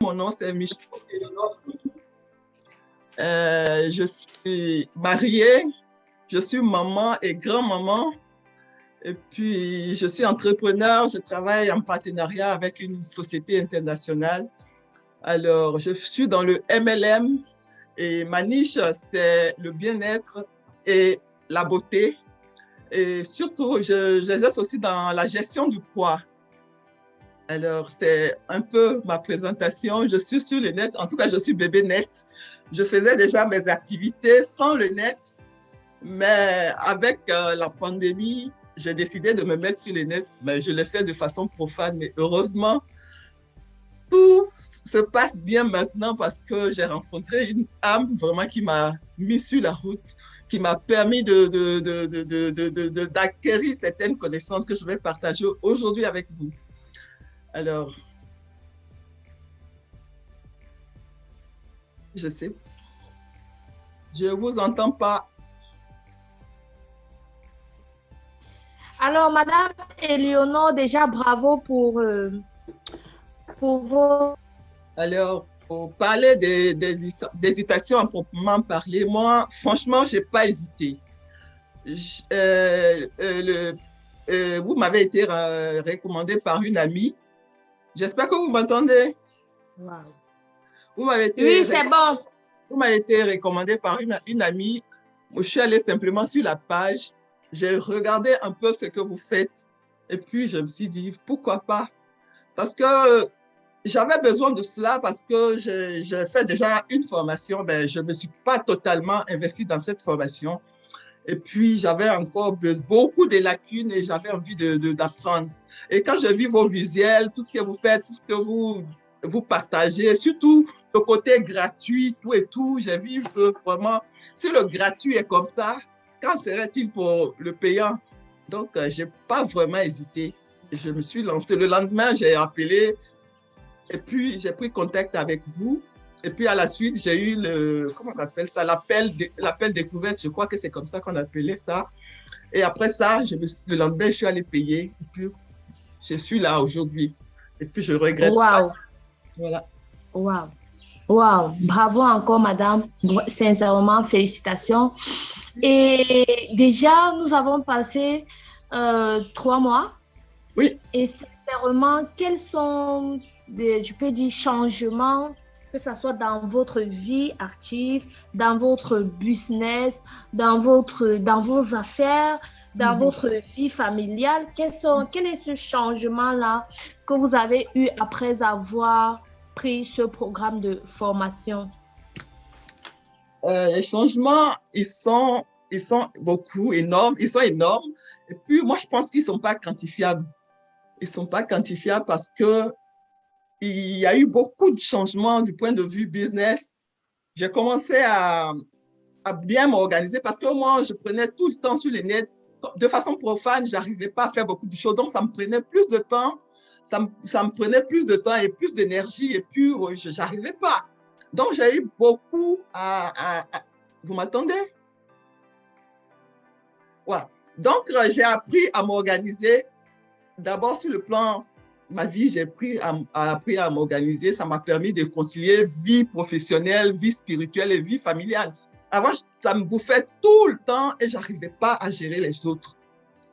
Mon nom, c'est Michel. Je suis mariée, je suis maman et grand-maman. Et puis, je suis entrepreneur, je travaille en partenariat avec une société internationale. Alors, je suis dans le MLM et ma niche, c'est le bien-être et la beauté. Et surtout, j'exerce aussi dans la gestion du poids. Alors, c'est un peu ma présentation. Je suis sur le net, en tout cas, je suis bébé net. Je faisais déjà mes activités sans le net, mais avec la pandémie, j'ai décidé de me mettre sur le net, mais je l'ai fait de façon profane. Mais heureusement, tout se passe bien maintenant parce que j'ai rencontré une âme vraiment qui m'a mis sur la route, qui m'a permis d'acquérir certaines connaissances que je vais partager aujourd'hui avec vous. Alors, je sais, je ne vous entends pas. Alors, Madame Eleonore, déjà bravo pour vos... Alors, pour parler d'hésitation à proprement parler, moi, franchement, je n'ai pas hésité. Vous m'avez été recommandé par une amie. J'espère que vous m'entendez. Wow. Oui, c'est bon. Vous m'avez été recommandé par une amie. Je suis allée simplement sur la page. J'ai regardé un peu ce que vous faites. Et puis, je me suis dit, pourquoi pas? Parce que j'avais besoin de cela parce que j'ai fait déjà une formation. Ben, je ne me suis pas totalement investie dans cette formation. Et puis, j'avais encore beaucoup de lacunes et j'avais envie d'apprendre. Et quand je vis vos visuels, tout ce que vous faites, tout ce que vous partagez, surtout le côté gratuit, tout et tout, j'ai vu que vraiment, si le gratuit est comme ça, quand serait-il pour le payant? Donc, je n'ai pas vraiment hésité. Je me suis lancée. Le lendemain, j'ai appelé et puis j'ai pris contact avec vous. Et puis à la suite, j'ai eu comment on appelle ça, l'appel découverte, je crois que c'est comme ça qu'on appelait ça. Et après ça, le lendemain, je suis allée payer. Et puis, je suis là aujourd'hui. Et puis, je regrette pas. Voilà. Wow. Wow. Bravo encore, madame. Sincèrement, félicitations. Et déjà, nous avons passé 3 mois. Oui. Et sincèrement, quels sont, je peux dire, changements, que ce soit dans votre vie active, dans votre business, dans vos affaires, dans votre vie familiale, quel est ce changement-là que vous avez eu après avoir pris ce programme de formation? Les changements, ils sont beaucoup énormes, ils sont énormes. Et puis, moi, je pense qu'ils ne sont pas quantifiables. Ils ne sont pas quantifiables parce que il y a eu beaucoup de changements du point de vue business. J'ai commencé à bien m'organiser parce que moi, je prenais tout le temps sur les nets. De façon profane, je n'arrivais pas à faire beaucoup de choses. Donc, ça me prenait plus de temps. Ça me prenait plus de temps et plus d'énergie. Et puis, je n'arrivais pas. Donc, j'ai eu beaucoup Vous m'attendez? Voilà. Donc, j'ai appris à m'organiser. D'abord, sur le plan ma vie, j'ai appris à m'organiser. Ça m'a permis de concilier vie professionnelle, vie spirituelle et vie familiale. Avant, ça me bouffait tout le temps et je n'arrivais pas à gérer les autres.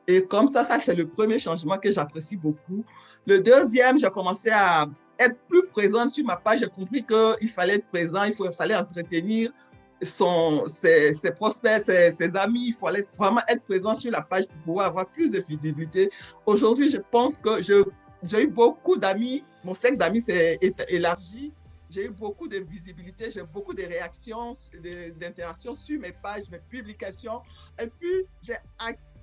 Et comme ça c'est le premier changement que j'apprécie beaucoup. Le deuxième, j'ai commencé à être plus présente sur ma page. J'ai compris qu'il fallait être présent, il fallait entretenir ses prospects, ses amis. Il fallait vraiment être présent sur la page pour pouvoir avoir plus de visibilité. Aujourd'hui, je pense que j'ai eu beaucoup d'amis. Mon cercle d'amis s'est élargi. J'ai eu beaucoup de visibilité, j'ai beaucoup de réactions, d'interactions sur mes pages, mes publications. Et puis,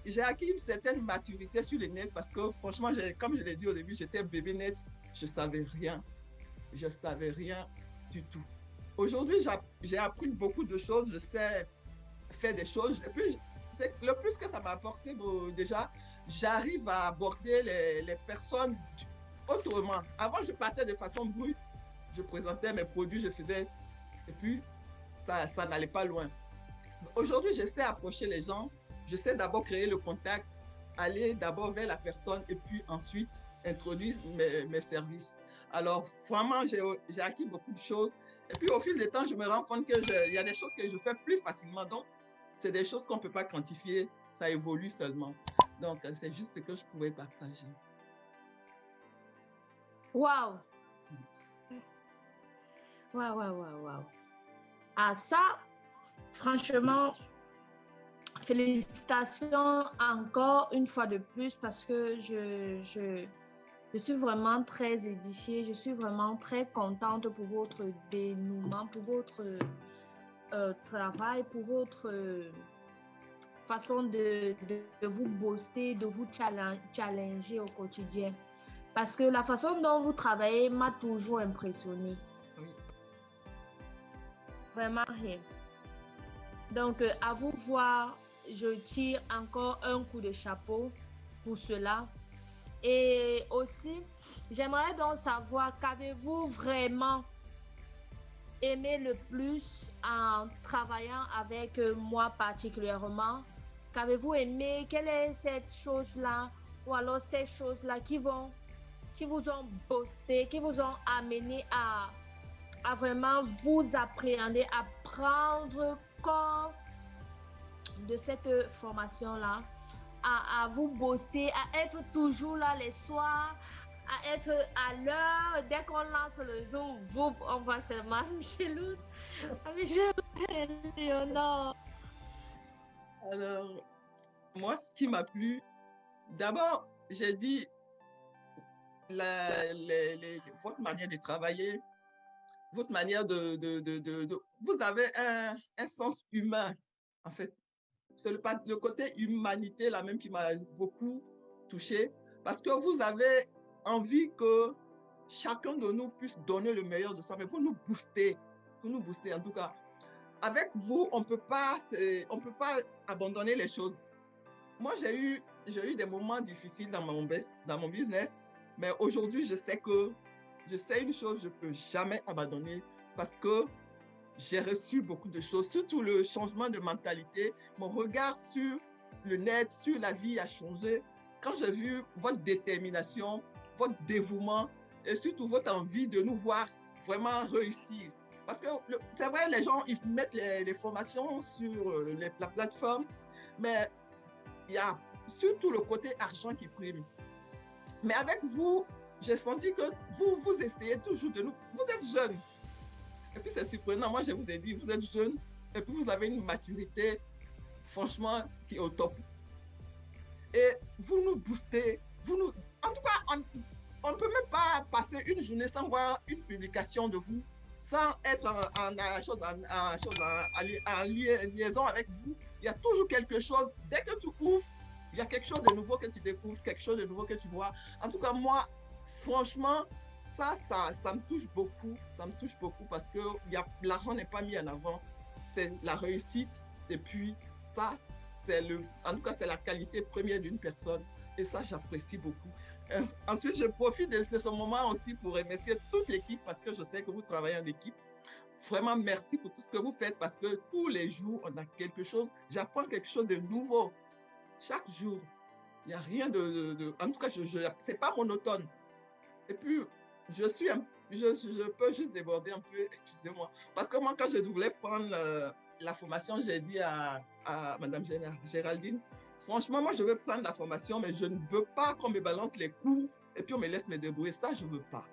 j'ai acquis une certaine maturité sur le net parce que franchement, comme je l'ai dit au début, j'étais bébé net, je ne savais rien. Je ne savais rien du tout. Aujourd'hui, j'ai appris beaucoup de choses, je sais faire des choses. Et puis, le plus que ça m'a apporté, déjà, j'arrive à aborder les personnes autrement. Avant, je partais de façon brute, je présentais mes produits, je faisais, et puis ça n'allait pas loin. Aujourd'hui, je sais approcher les gens, je sais d'abord créer le contact, aller d'abord vers la personne et puis ensuite introduire mes services. Alors, vraiment, j'ai acquis beaucoup de choses. Et puis, au fil du temps, je me rends compte qu'il y a des choses que je fais plus facilement. Donc, c'est des choses qu'on ne peut pas quantifier. Ça évolue seulement. Donc, c'est juste ce que je pouvais partager. Waouh! Waouh, waouh, waouh, waouh. Ah, ça, franchement, félicitations encore une fois de plus parce que je suis vraiment très édifiée, je suis vraiment très contente pour votre dénouement, pour votre travail, pour votre façon de vous booster, de vous challenger au quotidien. Parce que la façon dont vous travaillez m'a toujours impressionnée. Oui. Vraiment rien. Donc, à vous voir, je tire encore un coup de chapeau pour cela. Et aussi, j'aimerais donc savoir qu'avez-vous vraiment aimé le plus en travaillant avec moi particulièrement? Qu'avez-vous aimé? Quelle est cette chose-là ou alors ces choses-là qui vous ont boosté, qui vous ont amené à vraiment vous appréhender, à prendre corps de cette formation-là, à vous booster, à être toujours là les soirs, à être à l'heure. Dès qu'on lance le Zoom, on voit seulement Micheloute. Micheloute, Léonore. Alors, moi, ce qui m'a plu, d'abord, j'ai dit votre manière de travailler, votre manière vous avez un sens humain, en fait. C'est le côté humanité là même qui m'a beaucoup touchée parce que vous avez envie que chacun de nous puisse donner le meilleur de soi, mais vous nous boostez en tout cas. Avec vous, on peut pas abandonner les choses. Moi, j'ai eu des moments difficiles dans mon business, mais aujourd'hui, je sais une chose, je ne peux jamais abandonner parce que j'ai reçu beaucoup de choses, surtout le changement de mentalité. Mon regard sur le net, sur la vie a changé. Quand j'ai vu votre détermination, votre dévouement et surtout votre envie de nous voir vraiment réussir. Parce que c'est vrai, les gens, ils mettent les formations sur la plateforme, mais il y a surtout le côté argent qui prime. Mais avec vous, j'ai senti que vous essayez toujours de nous... Vous êtes jeunes. Et puis c'est surprenant, moi je vous ai dit, vous êtes jeune et puis vous avez une maturité franchement qui est au top. Et vous nous boostez, en tout cas, on ne peut même pas passer une journée sans voir une publication de vous, sans être en liaison avec vous. Il y a toujours quelque chose, dès que tu ouvres, il y a quelque chose de nouveau que tu découvres, quelque chose de nouveau que tu vois. En tout cas, moi, franchement, ça me touche beaucoup parce que l'argent n'est pas mis en avant, c'est la réussite et puis ça, en tout cas, c'est la qualité première d'une personne et ça, j'apprécie beaucoup. Ensuite, je profite de ce moment aussi pour remercier toute l'équipe parce que je sais que vous travaillez en équipe. Vraiment, merci pour tout ce que vous faites parce que tous les jours, on a quelque chose, j'apprends quelque chose de nouveau. Chaque jour, il n'y a rien en tout cas, c'est pas monotone. Et puis, je peux juste déborder un peu, excusez-moi. Parce que moi, quand je voulais prendre la formation, j'ai dit à Mme Géraldine, franchement, moi, je veux prendre la formation, mais je ne veux pas qu'on me balance les cours et puis on me laisse me débrouiller. Ça, je ne veux pas.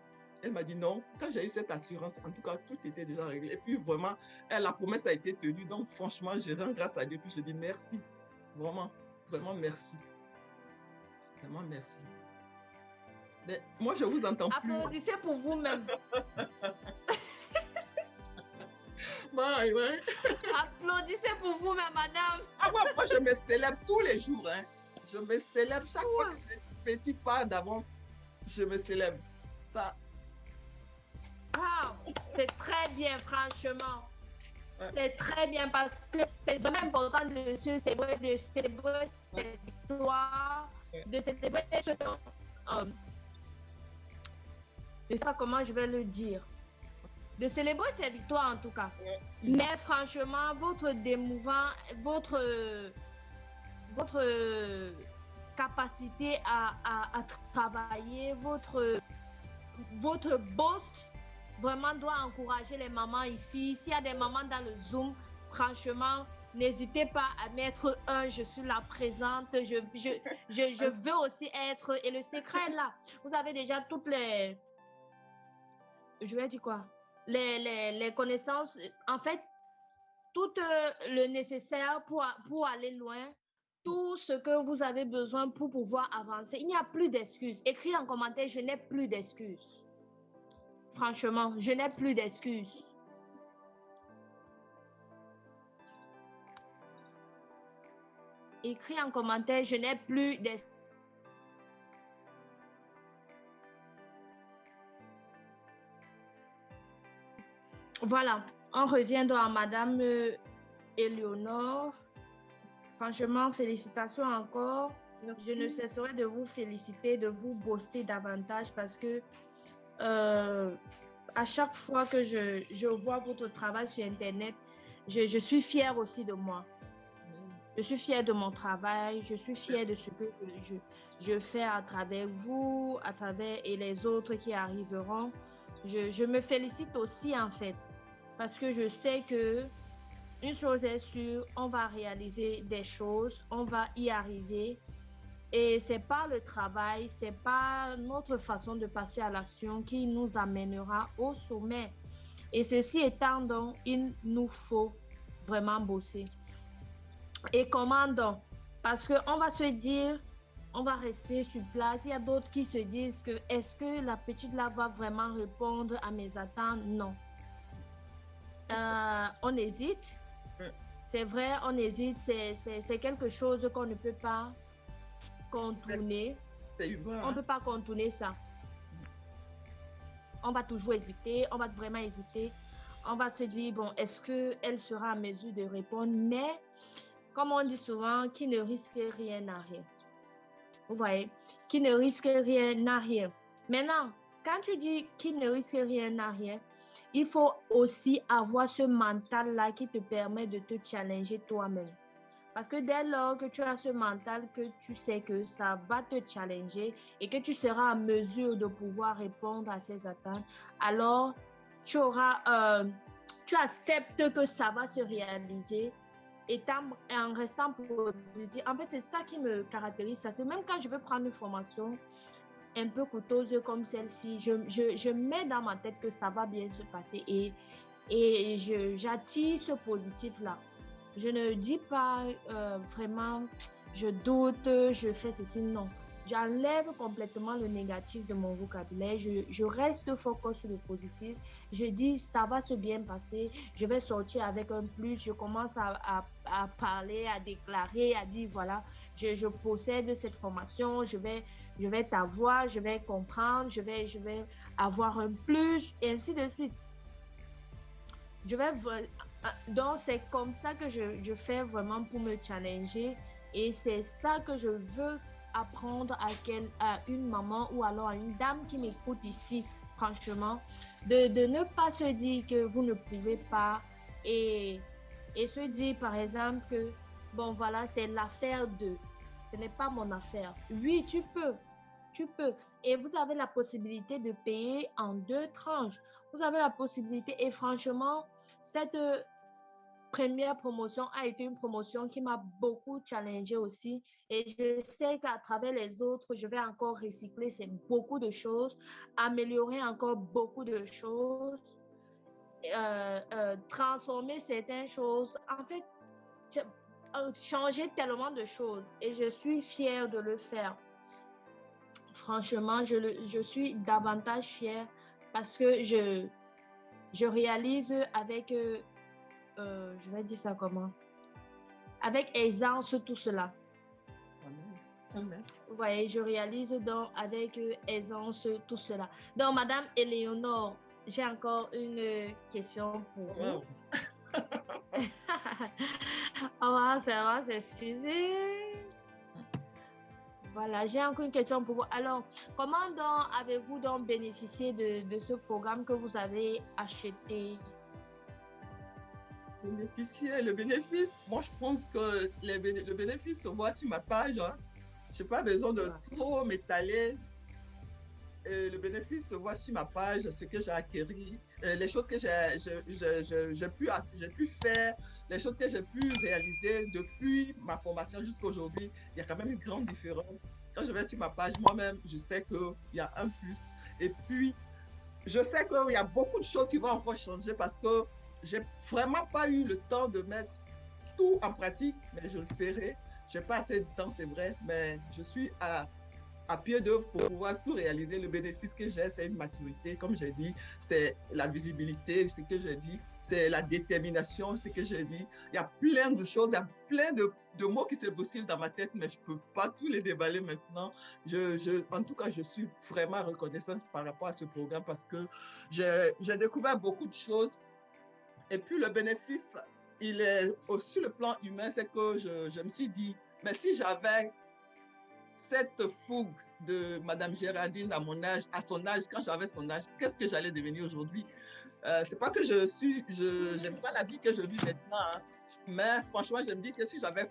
Elle m'a dit non. Quand j'ai eu cette assurance, en tout cas, tout était déjà réglé. Et puis, vraiment, la promesse a été tenue. Donc, franchement, je rends grâce à Dieu. Puis, je dis merci. Vraiment, vraiment merci. Vraiment merci. Mais moi, je vous entends plus. Applaudissez pour vous-même. Ouais. Applaudissez pour vous-même, madame. Ah ouais, moi, je me célèbre tous les jours. Hein. Je me célèbre chaque fois que j'ai un petit pas d'avance. Je me célèbre. Ça. Wow, c'est très bien, franchement. Ouais. C'est très bien parce que c'est vraiment important de célébrer cette victoire, de célébrer ce... je ne sais pas comment je vais le dire. De célébrer cette victoire en tout cas. Ouais. Mais franchement, votre démouvant, votre capacité à travailler, votre votre boss vraiment doit encourager les mamans ici. S'il y a des mamans dans le Zoom, franchement, n'hésitez pas à mettre un, je suis là présente, je veux aussi être. Et le secret est là. Vous avez déjà toutes les... Je vais dire quoi? Les connaissances, en fait, tout le nécessaire pour aller loin, tout ce que vous avez besoin pour pouvoir avancer. Il n'y a plus d'excuses. Écrivez en commentaire, je n'ai plus d'excuses. Franchement, je n'ai plus d'excuses. Écris en commentaire, je n'ai plus d'excuses. Voilà, on revient donc à Madame Éléonore. Franchement, félicitations encore. Merci. Je ne cesserai de vous féliciter, de vous booster davantage parce que à chaque fois que je vois votre travail sur Internet, je suis fière aussi de moi. Je suis fière de mon travail, je suis fière de ce que je fais à travers vous, à travers et les autres qui arriveront. Je me félicite aussi en fait, parce que je sais que une chose est sûre, on va réaliser des choses, on va y arriver. Et c'est pas le travail, c'est pas notre façon de passer à l'action qui nous amènera au sommet. Et ceci étant donc, il nous faut vraiment bosser. Et comment donc? Parce qu'on va se dire, on va rester sur place. Il y a d'autres qui se disent que est-ce que la petite là va vraiment répondre à mes attentes? Non. On hésite. C'est vrai, on hésite. C'est quelque chose qu'on ne peut pas contourner. C'est humain. On ne peut pas contourner ça. On va toujours hésiter. On va vraiment hésiter. On va se dire, bon, est-ce qu'elle sera à mesure de répondre? Mais, comme on dit souvent, qui ne risque rien n'a rien. Vous voyez? Qui ne risque rien n'a rien. Maintenant, quand tu dis qui ne risque rien n'a rien, il faut aussi avoir ce mental-là qui te permet de te challenger toi-même. Parce que dès lors que tu as ce mental, que tu sais que ça va te challenger et que tu seras en mesure de pouvoir répondre à ces attentes, alors tu acceptes que ça va se réaliser et en restant positif. En fait, c'est ça qui me caractérise. C'est même quand je veux prendre une formation un peu coûteuse comme celle-ci, je mets dans ma tête que ça va bien se passer et j'attire ce positif-là. Je ne dis pas vraiment, je doute, je fais ceci, non. J'enlève complètement le négatif de mon vocabulaire. Je reste focus sur le positif. Je dis, ça va se bien passer. Je vais sortir avec un plus. Je commence à parler, à déclarer, à dire, voilà, je possède cette formation. Je vais t'avoir, je vais comprendre, je vais avoir un plus, et ainsi de suite. Donc, c'est comme ça que je fais vraiment pour me challenger. Et c'est ça que je veux apprendre à une maman ou alors à une dame qui m'écoute ici, franchement, de ne pas se dire que vous ne pouvez pas et se dire, par exemple, que, bon, voilà, c'est l'affaire de, ce n'est pas mon affaire. Oui, tu peux. Et vous avez la possibilité de payer en 2 tranches. Vous avez la possibilité. Et franchement, cette première promotion a été une promotion qui m'a beaucoup challengée aussi. Et je sais qu'à travers les autres, je vais encore recycler beaucoup de choses, améliorer encore beaucoup de choses, transformer certaines choses. En fait, changer tellement de choses. Et je suis fière de le faire. Franchement, je suis davantage fière parce que je réalise avec, je vais dire ça comment, avec aisance tout cela. Amen. Vous voyez, je réalise donc avec aisance tout cela. Donc, Madame Éléonore, j'ai encore une question pour vous. On va s'excuser. Voilà, j'ai encore une question pour vous. Alors, comment donc avez-vous donc bénéficié de ce programme que vous avez acheté? Le bénéfice, moi je pense que le bénéfice se voit sur ma page. Hein. Je n'ai pas besoin de trop m'étaler. le bénéfice se voit sur ma page, ce que j'ai acquis, les choses que j'ai pu faire, les choses que j'ai pu réaliser depuis ma formation jusqu'à aujourd'hui. Il y a quand même une grande différence. Quand je vais sur ma page, moi-même, je sais qu'il y a un plus. Et puis, je sais qu'il y a beaucoup de choses qui vont encore changer parce que j'ai vraiment pas eu le temps de mettre tout en pratique, mais je le ferai. Je n'ai pas assez de temps, c'est vrai, mais je suis à pied d'œuvre pour pouvoir tout réaliser. Le bénéfice que j'ai, c'est une maturité, comme j'ai dit, c'est la visibilité, ce que j'ai dit, c'est la détermination, ce que j'ai dit. Il y a plein de choses, il y a plein de mots qui se bousculent dans ma tête, mais je ne peux pas tous les déballer maintenant. En tout cas, je suis vraiment reconnaissante par rapport à ce programme parce que j'ai découvert beaucoup de choses. Et puis le bénéfice, il est sur le plan humain, c'est que je me suis dit, mais si j'avais cette fougue de Madame Géraldine à son âge, quand j'avais son âge, qu'est-ce que j'allais devenir aujourd'hui? C'est pas que j'aime pas la vie que je vis maintenant, hein, mais franchement, je me dis que si j'avais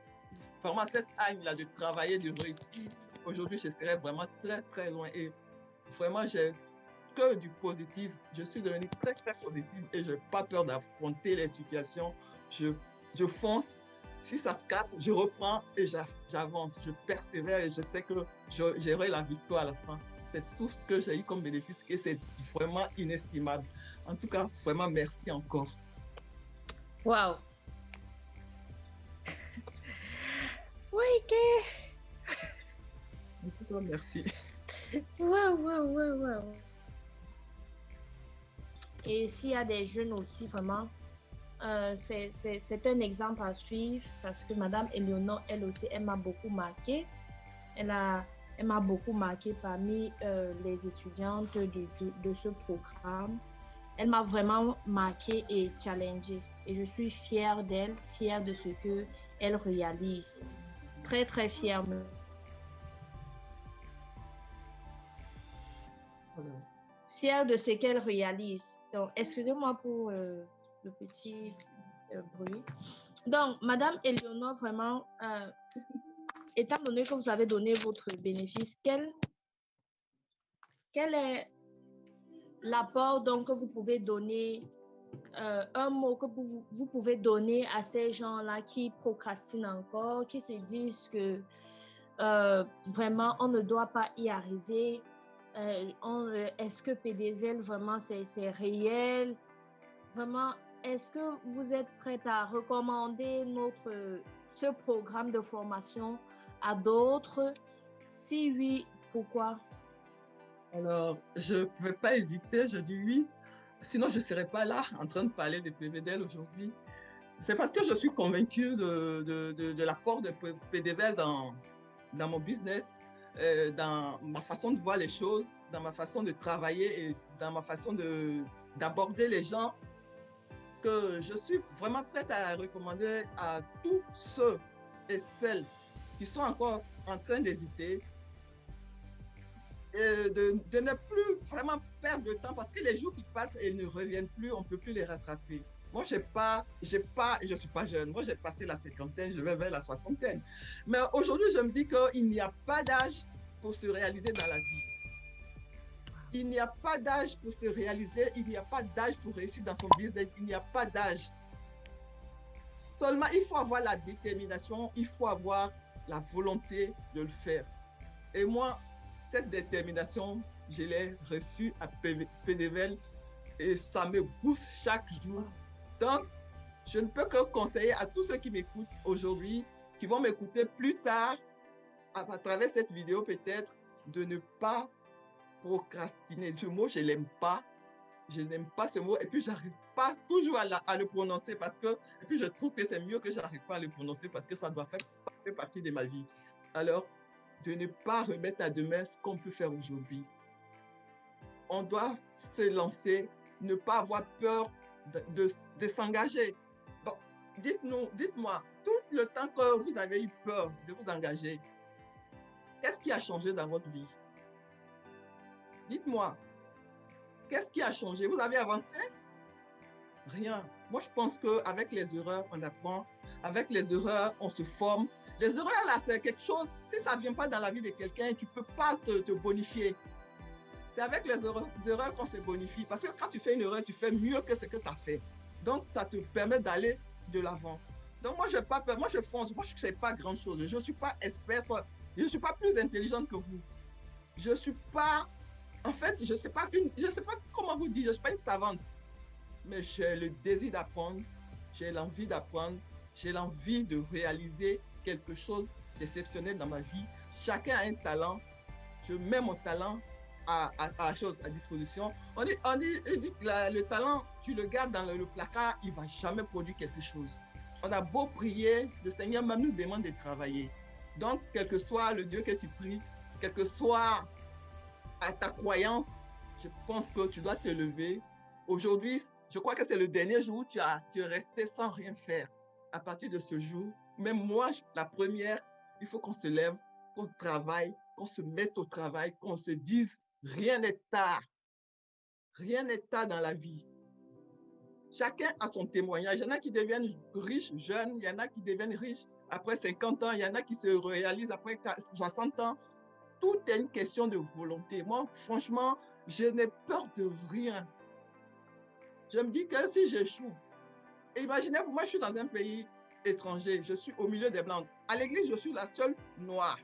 vraiment cette âme-là de travailler, de réussir, aujourd'hui, je serais vraiment très, très loin. Et vraiment, j'ai que du positif. Je suis devenue très, très positive et je n'ai pas peur d'affronter les situations. Je fonce. Si ça se casse, je reprends et j'avance. Je persévère et je sais que j'aurai la victoire à la fin. C'est tout ce que j'ai eu comme bénéfice et c'est vraiment inestimable. En tout cas, vraiment, merci encore. Wow. Oui, En tout cas, merci. Wow. Et s'il y a des jeunes aussi, vraiment, c'est un exemple à suivre parce que Madame Eleonore, elle aussi, elle m'a beaucoup marqué. Elle m'a beaucoup marqué parmi les étudiantes de ce programme. Elle m'a vraiment marqué et challengée. Et je suis fière d'elle, fière de ce qu'elle réalise. Très, très fière. Voilà. Fière de ce qu'elle réalise. Donc, excusez-moi pour le petit bruit. Donc, Madame Eleonore, vraiment, étant donné que vous avez donné votre bénéfice, quel est l'apport donc, que vous pouvez donner, un mot que vous pouvez donner à ces gens-là qui procrastinent encore, qui se disent que vraiment, on ne doit pas y arriver. Est-ce que PDVL, vraiment, c'est réel? Vraiment, est-ce que vous êtes prête à recommander ce programme de formation à d'autres? Si oui, pourquoi? Alors, je ne pouvais pas hésiter, je dis oui. Sinon, je ne serais pas là en train de parler de PDVL aujourd'hui. C'est parce que je suis convaincue de l'apport de PDVL dans mon business, dans ma façon de voir les choses, dans ma façon de travailler et dans ma façon d'aborder les gens, que je suis vraiment prête à recommander à tous ceux et celles qui sont encore en train d'hésiter, de ne plus vraiment perdre de temps parce que les jours qui passent et ne reviennent plus, on ne peut plus les rattraper. Moi, je ne suis pas jeune. Moi, j'ai passé la cinquantaine, je vais vers la soixantaine. Mais aujourd'hui, je me dis qu'il n'y a pas d'âge pour se réaliser dans la vie. Il n'y a pas d'âge pour se réaliser, il n'y a pas d'âge pour réussir dans son business, il n'y a pas d'âge. Seulement, il faut avoir la détermination, il faut avoir la volonté de le faire. Et moi, cette détermination, je l'ai reçue à PDVL et ça me booste chaque jour. Donc, je ne peux que conseiller à tous ceux qui m'écoutent aujourd'hui, qui vont m'écouter plus tard, à travers cette vidéo peut-être, de ne pas procrastiner. Ce mot, je ne l'aime pas. Je n'aime pas ce mot. Et puis, je n'arrive pas toujours à le prononcer parce que, et puis, je trouve que c'est mieux que je n'arrive pas à le prononcer parce que ça doit faire partie de ma vie. Alors, de ne pas remettre à demain ce qu'on peut faire aujourd'hui. On doit se lancer, ne pas avoir peur de s'engager. Donc, dites-moi, tout le temps que vous avez eu peur de vous engager, qu'est-ce qui a changé dans votre vie? Dites-moi, qu'est-ce qui a changé? Vous avez avancé? Rien. Moi, je pense qu'avec les erreurs, on apprend. Avec les erreurs, on se forme. Les erreurs, là, c'est quelque chose, si ça ne vient pas dans la vie de quelqu'un, tu ne peux pas te bonifier. C'est avec les erreurs qu'on se bonifie. Parce que quand tu fais une erreur, tu fais mieux que ce que tu as fait. Donc, ça te permet d'aller de l'avant. Donc, moi, je n'ai pas peur. Moi, je fonce. Moi, je ne sais pas grand-chose. Je ne suis pas experte. Je ne suis pas plus intelligente que vous. Je ne suis pas... En fait, je ne sais pas comment vous dire. Je ne suis pas une savante. Mais j'ai le désir d'apprendre. J'ai l'envie d'apprendre. J'ai l'envie de réaliser quelque chose d'exceptionnel dans ma vie. Chacun a un talent. Je mets mon talent à disposition. On dit le talent, tu le gardes dans le placard, il ne va jamais produire quelque chose. On a beau prier, le Seigneur même nous demande de travailler. Donc, quel que soit le Dieu que tu pries, quel que soit ta croyance, je pense que tu dois te lever. Aujourd'hui, je crois que c'est le dernier jour où tu es resté sans rien faire. À partir de ce jour, même moi, la première, il faut qu'on se lève, qu'on travaille, qu'on se mette au travail, qu'on se dise rien n'est tard. Rien n'est tard dans la vie. Chacun a son témoignage. Il y en a qui deviennent riches jeunes, il y en a qui deviennent riches après 50 ans, il y en a qui se réalisent après 60 ans. Tout est une question de volonté. Moi, franchement, je n'ai peur de rien. Je me dis que si j'échoue, imaginez-vous, moi, je suis dans un pays étranger, je suis au milieu des Blancs. À l'église, je suis la seule noire.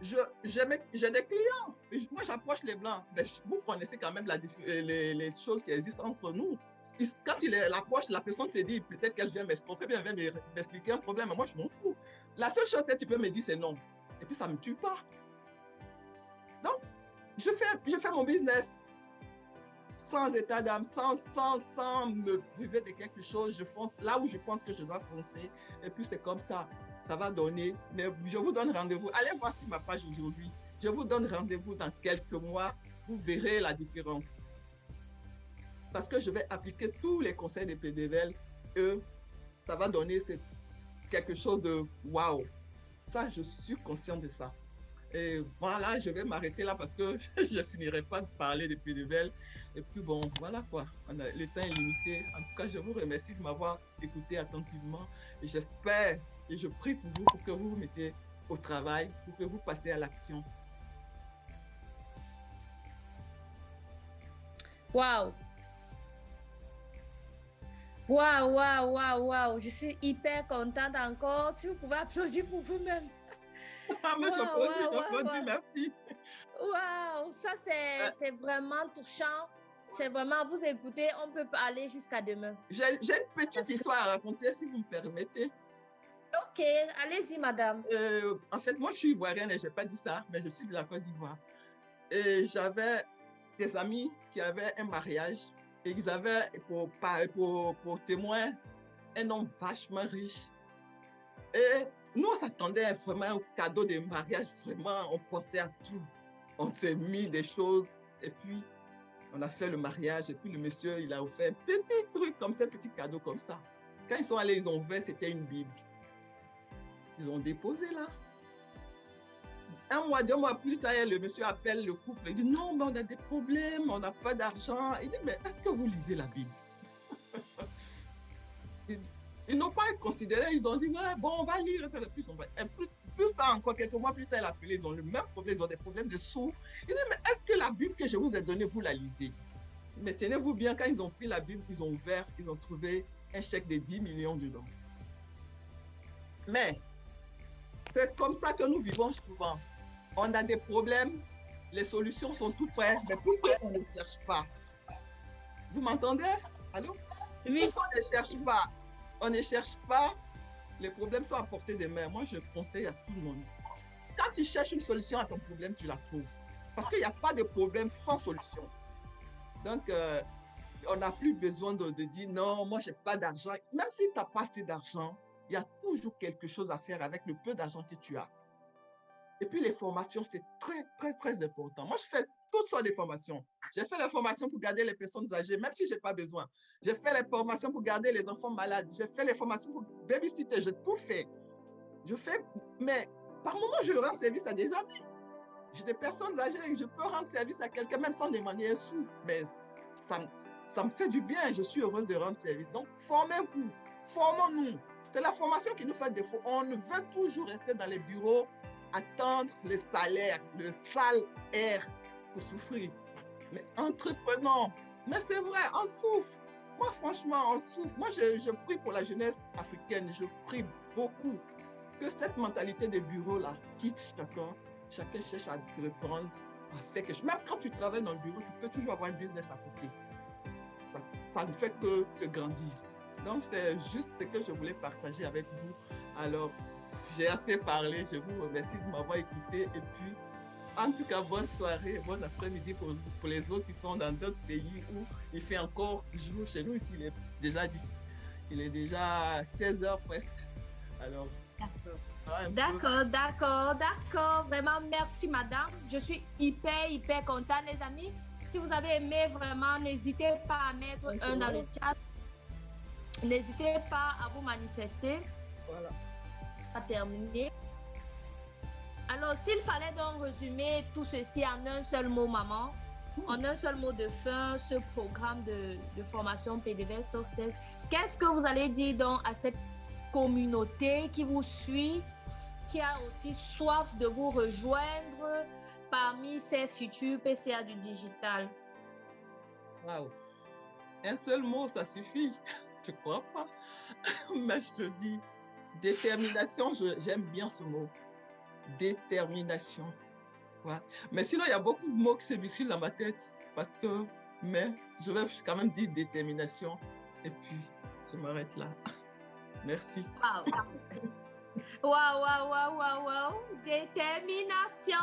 J'ai des clients. Moi, j'approche les Blancs. Mais vous connaissez quand même les choses qui existent entre nous. Quand il approche, la personne se dit peut-être qu'elle vient m'escroquer, bien vient m'expliquer un problème. Mais moi, je m'en fous. La seule chose que tu peux me dire, c'est non. Et puis, ça ne me tue pas. Donc, je fais mon business sans état d'âme, sans me priver de quelque chose. Je fonce là où je pense que je dois foncer. Et puis, c'est comme ça. Ça va donner. Mais je vous donne rendez-vous. Allez voir sur ma page aujourd'hui. Je vous donne rendez-vous dans quelques mois. Vous verrez la différence. Parce que je vais appliquer tous les conseils de PDVL et ça va donner quelque chose de waouh. Ça, je suis conscient de ça. Et voilà, je vais m'arrêter là parce que je ne finirai pas de parler de PDVL. Et puis bon, voilà quoi. Le temps est limité. En tout cas, je vous remercie de m'avoir écouté attentivement. Et j'espère et je prie pour vous pour que vous vous mettez au travail, pour que vous passiez à l'action. Waouh! Waouh, waouh, waouh, waouh! Je suis hyper contente encore. Si vous pouvez applaudir pour vous-même. Moi, j'applaudis, merci. Waouh, ça c'est vraiment touchant. C'est vraiment, vous écoutez, on peut aller jusqu'à demain. J'ai une petite histoire à raconter, si vous me permettez. Ok, allez-y, madame. En fait, moi, je suis ivoirienne et je n'ai pas dit ça, mais je suis de la Côte d'Ivoire. Et j'avais des amis qui avaient un mariage et ils avaient pour témoin un homme vachement riche. Et nous, on s'attendait vraiment au cadeau de mariage. Vraiment, on pensait à tout. On s'est mis des choses et puis on a fait le mariage. Et puis le monsieur, il a offert un petit truc comme ça, un petit cadeau comme ça. Quand ils sont allés, ils ont ouvert, c'était une Bible. Ils ont déposé là. Un mois, 2 mois plus tard, le monsieur appelle le couple. Il dit non, mais on a des problèmes, on n'a pas d'argent. Il dit mais est-ce que vous lisez la Bible? Ils n'ont pas considéré, ils ont dit ouais, bon, on va lire. Plus tard, encore quelques mois plus tard, il a appelé, ils ont le même problème, ils ont des problèmes de sous. Il dit mais est-ce que la Bible que je vous ai donnée, vous la lisez? Mais tenez-vous bien, quand ils ont pris la Bible, ils ont ouvert, ils ont trouvé un chèque de 10 millions dedans. Mais c'est comme ça que nous vivons souvent. On a des problèmes, les solutions sont toutes prêtes, mais pourquoi on ne cherche pas? Vous m'entendez? Allô? Oui. Pourquoi on ne cherche pas? On ne cherche pas, les problèmes sont à portée de main. Moi, je conseille à tout le monde. Quand tu cherches une solution à ton problème, tu la trouves. Parce qu'il n'y a pas de problème sans solution. Donc, on n'a plus besoin de dire non, moi, je n'ai pas d'argent. Même si tu n'as pas assez d'argent, il y a toujours quelque chose à faire avec le peu d'argent que tu as. Et puis, les formations, c'est très, très, très important. Moi, je fais toutes sortes de formations. J'ai fait les formations pour garder les personnes âgées, même si je n'ai pas besoin. J'ai fait les formations pour garder les enfants malades. J'ai fait les formations pour babysitter. J'ai tout fait. Je fais, mais par moment, je rends service à des amis. J'ai des personnes âgées, je peux rendre service à quelqu'un, même sans demander un sou. Mais ça me fait du bien. Je suis heureuse de rendre service. Donc, formez-vous. Formons-nous. C'est la formation qui nous fait défaut. On veut toujours rester dans les bureaux, attendre le salaire, le sale air. pour souffrir. Mais entreprenons. Mais c'est vrai, on souffre. Moi, franchement, on souffre. Moi, je prie pour la jeunesse africaine. Je prie beaucoup que cette mentalité de bureau-là quitte chacun. Chacun cherche à reprendre, à faire quelque chose. Même quand tu travailles dans le bureau, tu peux toujours avoir un business à côté. Ça ne fait que te grandir. Donc, c'est juste ce que je voulais partager avec vous. Alors, j'ai assez parlé. Je vous remercie de m'avoir écouté. Et puis, en tout cas, bonne soirée, bon après-midi pour les autres qui sont dans d'autres pays où il fait encore jour. Chez nous, ici, il est déjà 16 heures presque. Alors, D'accord. Vraiment, merci, madame. Je suis hyper contente, les amis. Si vous avez aimé, vraiment, n'hésitez pas à mettre un dans le chat. N'hésitez pas à vous manifester. Voilà. À terminer. Alors, s'il fallait donc résumer tout ceci en un seul mot, maman, en un seul mot de fin, ce programme de formation PDVSS Success, qu'est-ce que vous allez dire donc à cette communauté qui vous suit, qui a aussi soif de vous rejoindre parmi ces futurs PCA du digital? Wow. Un seul mot, ça suffit. Je ne crois pas. Mais je te dis, détermination, j'aime bien ce mot. Détermination. Ouais. Mais sinon, il y a beaucoup de mots qui se bousculent dans ma tête. Mais je vais quand même dire détermination. Et puis, je m'arrête là. Merci. Wow. Détermination.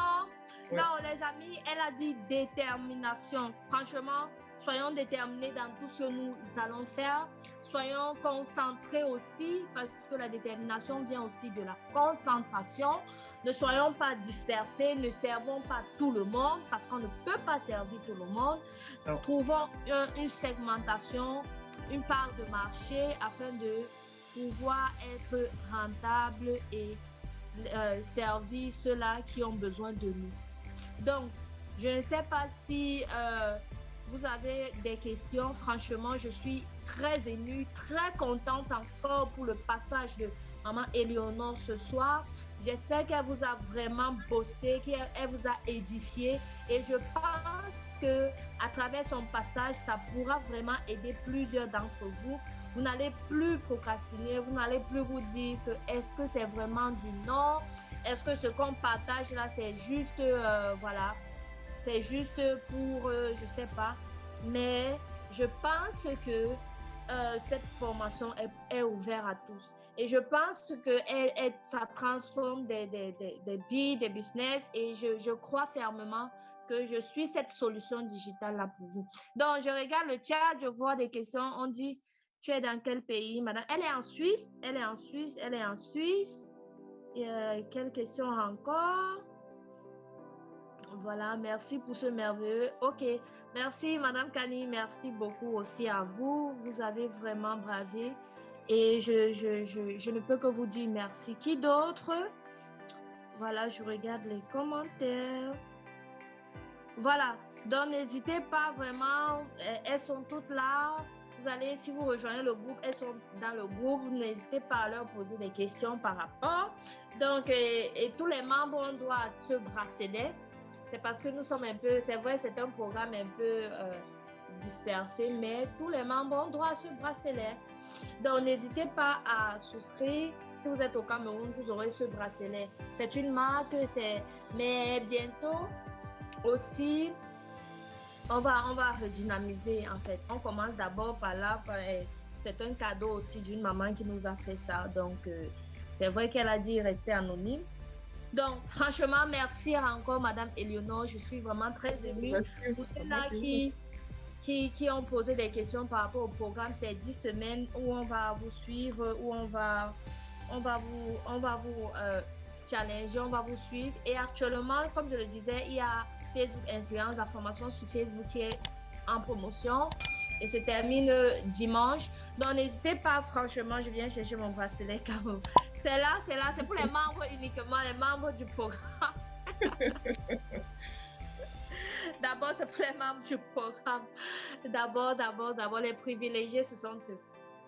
Ouais. Non, les amis, elle a dit détermination. Franchement, soyons déterminés dans tout ce que nous allons faire. Soyons concentrés aussi, parce que la détermination vient aussi de la concentration. Ne soyons pas dispersés, ne servons pas tout le monde, parce qu'on ne peut pas servir tout le monde. Non. Trouvons une segmentation, une part de marché afin de pouvoir être rentable et servir ceux-là qui ont besoin de nous. Donc, je ne sais pas si vous avez des questions. Franchement, je suis très émue, très contente encore pour le passage de Maman Éléonore ce soir. J'espère qu'elle vous a vraiment boosté, qu'elle vous a édifié. Et je pense qu'à travers son passage, ça pourra vraiment aider plusieurs d'entre vous. Vous n'allez plus procrastiner, vous n'allez plus vous dire que est-ce que c'est vraiment du non? Est-ce que ce qu'on partage là, c'est juste, voilà, c'est juste pour, je ne sais pas. Mais je pense que cette formation est ouverte à tous. Et je pense que ça transforme des vies, des business. Et je crois fermement que je suis cette solution digitale là pour vous. Donc, je regarde le chat, je vois des questions. On dit, tu es dans quel pays, madame? Elle est en Suisse. Quelle question encore? Voilà, merci pour ce merveilleux. Ok, merci Madame Kani, merci beaucoup aussi à vous. Vous avez vraiment bravé et je ne peux que vous dire merci. Qui d'autre? Voilà, je regarde les commentaires. Voilà, donc n'hésitez pas vraiment, elles sont toutes là. Vous allez, si vous rejoignez le groupe, elles sont dans le groupe. N'hésitez pas à leur poser des questions par rapport. Donc, et tous les membres ont droit à ce bracelet. C'est parce que nous sommes un peu, c'est vrai, c'est un programme un peu dispersé, mais tous les membres ont droit à ce bracelet. Donc, n'hésitez pas à souscrire. Si vous êtes au Cameroun, vous aurez ce bracelet. C'est une marque, mais bientôt aussi, on va redynamiser en fait. On commence d'abord par là. C'est un cadeau aussi d'une maman qui nous a fait ça. Donc, c'est vrai qu'elle a dit rester anonyme. Donc, franchement, merci encore, Madame Éléonore. Je suis vraiment très émue. Pour ceux-là qui ont posé des questions par rapport au programme, c'est 10 semaines où on va vous suivre, où on va vous challenger, on va vous suivre. Et actuellement, comme je le disais, il y a Facebook Influence, la formation sur Facebook qui est en promotion et se termine dimanche. Donc, n'hésitez pas, franchement, je viens chercher mon bracelet Cameroun. C'est là, c'est pour les membres uniquement, les membres du programme. D'abord, c'est pour les membres du programme. D'abord, les privilégiés, ce sont eux.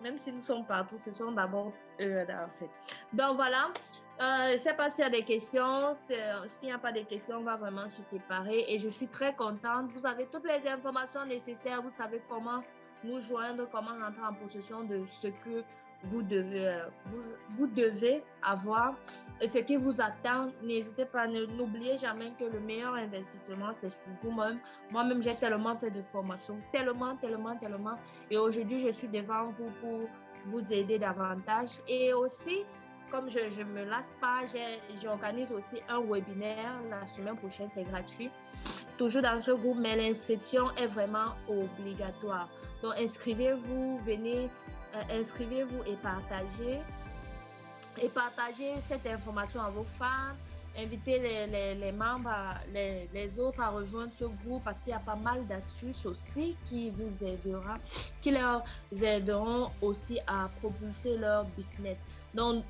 Même si nous sommes partout, ce sont d'abord eux, en fait. Donc, voilà. Je ne sais pas s'il y a des questions. S'il n'y a pas de questions, on va vraiment se séparer. Et je suis très contente. Vous avez toutes les informations nécessaires. Vous savez comment nous joindre, comment rentrer en possession de ce que vous devez avoir et ce qui vous attend. N'hésitez pas, n'oubliez jamais que le meilleur investissement, c'est sur vous-même. Moi-même, j'ai tellement fait de formations, tellement, tellement, tellement. Et aujourd'hui, je suis devant vous pour vous aider davantage. Et aussi, comme je ne me lasse pas, j'organise aussi un webinaire la semaine prochaine, c'est gratuit. Toujours dans ce groupe, mais l'inscription est vraiment obligatoire. Donc, inscrivez-vous, venez, inscrivez-vous et partagez cette information à vos fans. Invitez les membres, les autres à rejoindre ce groupe parce qu'il y a pas mal d'astuces aussi qui vous aideront aussi à propulser leur business. Donc,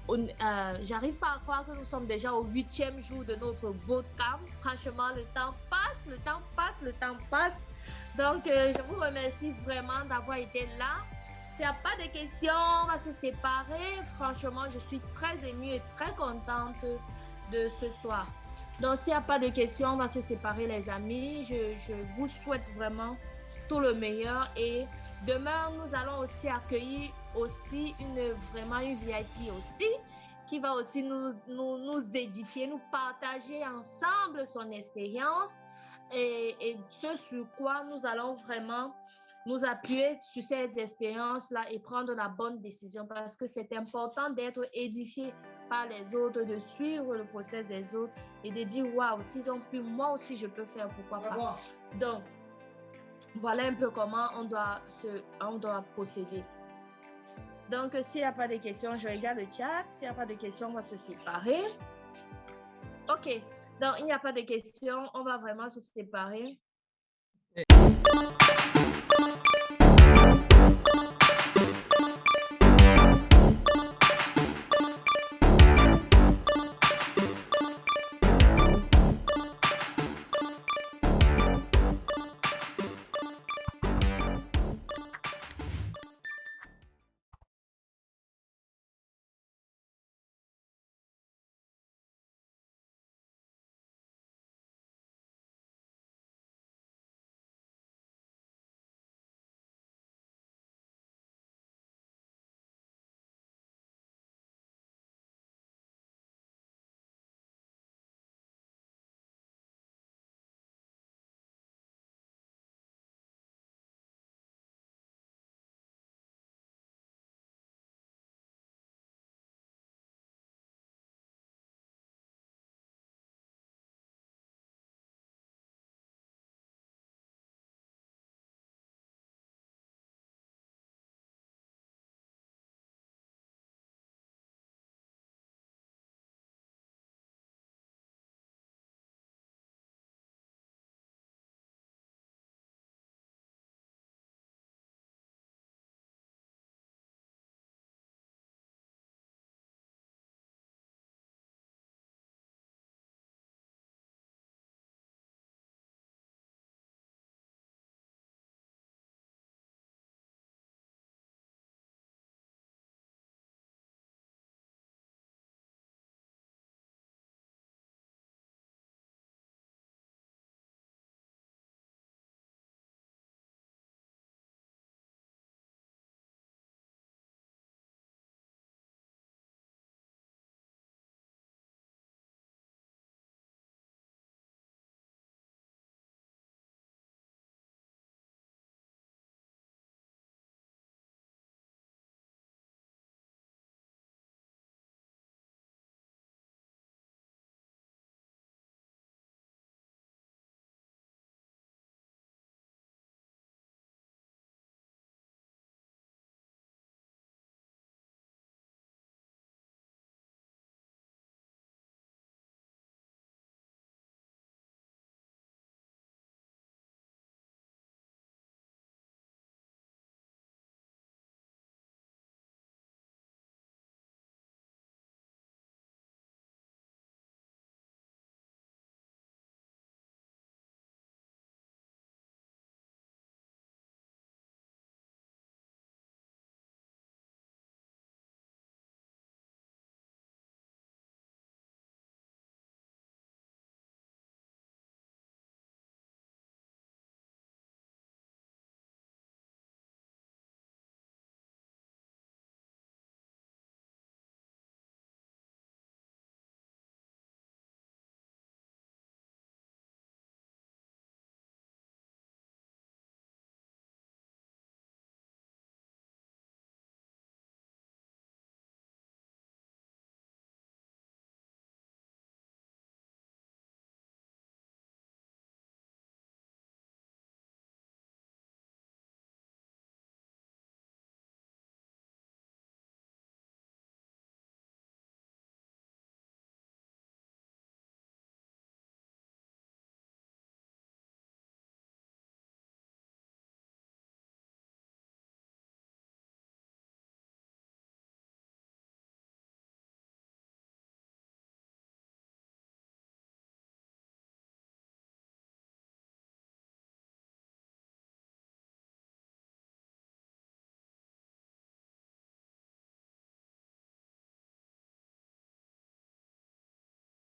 j'arrive pas à croire que nous sommes déjà au 8e jour de notre bootcamp. Franchement, le temps passe, le temps passe, le temps passe. Donc, je vous remercie vraiment d'avoir été là. S'il n'y a pas de questions, on va se séparer. Franchement, je suis très émue et très contente de ce soir. Donc, s'il n'y a pas de questions, on va se séparer, les amis. Je vous souhaite vraiment tout le meilleur. Et demain, nous allons aussi accueillir aussi une VIP aussi, qui va aussi nous édifier, nous partager ensemble son expérience et ce sur quoi nous allons vraiment nous appuyer sur ces expériences-là et prendre la bonne décision parce que c'est important d'être édifié par les autres, de suivre le process des autres et de dire waouh, s'ils ont pu, moi aussi je peux faire, pourquoi pas. Donc, voilà un peu comment on doit procéder. Donc, s'il n'y a pas de questions, je regarde le chat. S'il n'y a pas de questions, on va se séparer. OK. Donc, il n'y a pas de questions, on va vraiment se séparer.